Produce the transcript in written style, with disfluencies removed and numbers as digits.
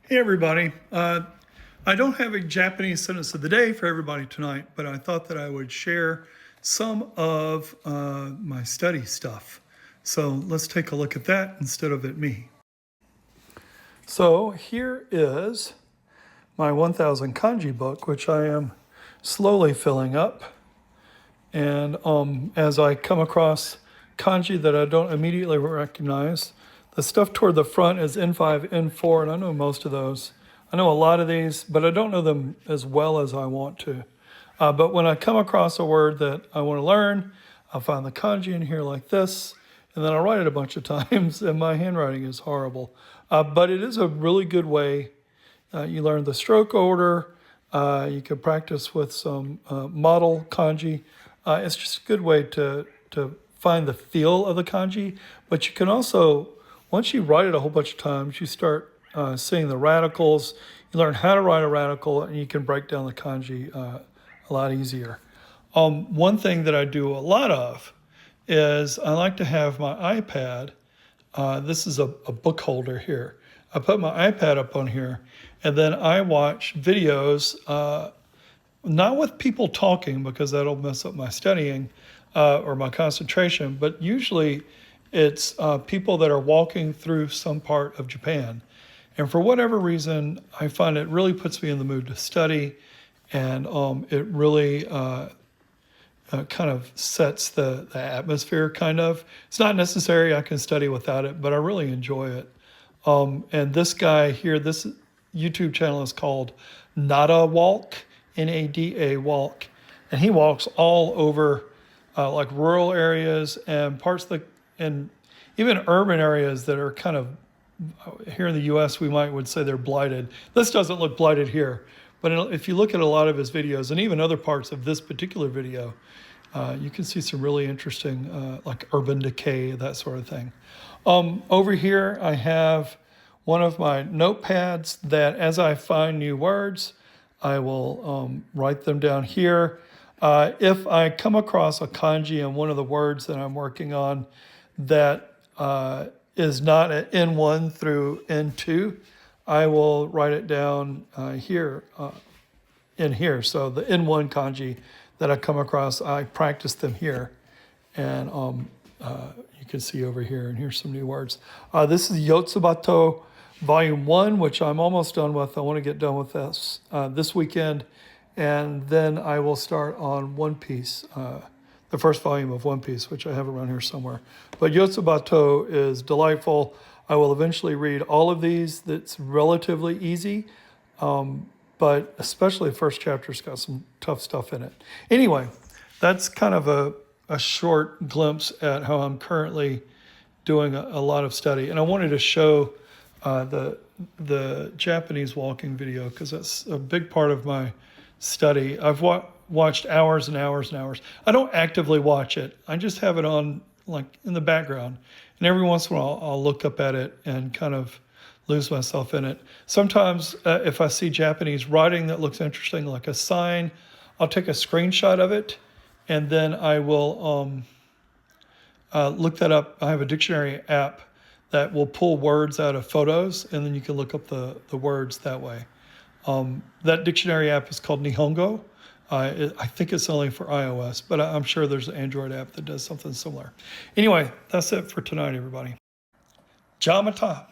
Hey everybody. I don't have a Japanese sentence of the day for everybody tonight, but I thought that I would share some of my study stuff. So let's take a look at that instead of at me. So here is my 1000 kanji book, which I am slowly filling up. And as I come across kanji that I don't immediately recognize, the stuff toward the front is N5, N4, and I know most of those. I know a lot of these, but I don't know them as well as I want to. But when I come across a word that I want to learn, I'll find the kanji in here like this, and then I'll write it a bunch of times, and my handwriting is horrible. But it is a really good way. You learn the stroke order. You can practice with some model kanji. It's just a good way to find the feel of the kanji, but you can also, once you write it a whole bunch of times, you start seeing the radicals. You learn how to write a radical, and you can break down the kanji a lot easier. One thing that I do a lot of is I like to have my iPad. This is a book holder here. I put my iPad up on here, and then I watch videos, not with people talking because that'll mess up my studying or my concentration, but usually it's people that are walking through some part of Japan. And for whatever reason, I find it really puts me in the mood to study, and it really kind of sets the atmosphere, kind of. It's not necessary, I can study without it, but I really enjoy it. And this guy here, this YouTube channel is called Nada Walk, N-A-D-A Walk. And he walks all over like rural areas and parts of and even urban areas that are kind of, here in the US, we would say they're blighted. This doesn't look blighted here, but if you look at a lot of his videos and even other parts of this particular video, you can see some really interesting, like urban decay, that sort of thing. Over here, I have one of my notepads that as I find new words, I will write them down here. If I come across a kanji in one of the words that I'm working on that is not at N1 through N2, I will write it down here, in here. So the N1 kanji that I come across, I practice them here. And you can see over here, and here's some new words. This is Yotsubato Volume 1, which I'm almost done with. I want to get done with this this weekend. And then I will start on One Piece, the first volume of One Piece, which I have around here somewhere. But Yotsubato is delightful. I will eventually read all of these. That's relatively easy, but especially the first chapter's got some tough stuff in it. Anyway, that's kind of a short glimpse at how I'm currently doing a lot of study. And I wanted to show the Japanese walking video because that's a big part of my study. I've watched hours and hours and hours. I don't actively watch it. I just have it on like in the background. And every once in a while, I'll look up at it and kind of lose myself in it. Sometimes if I see Japanese writing that looks interesting, like a sign, I'll take a screenshot of it, and then I will look that up. I have a dictionary app that will pull words out of photos, and then you can look up the words that way. That dictionary app is called Nihongo. I think it's only for iOS, but I'm sure there's an Android app that does something similar. Anyway, that's it for tonight, everybody. Ja mata.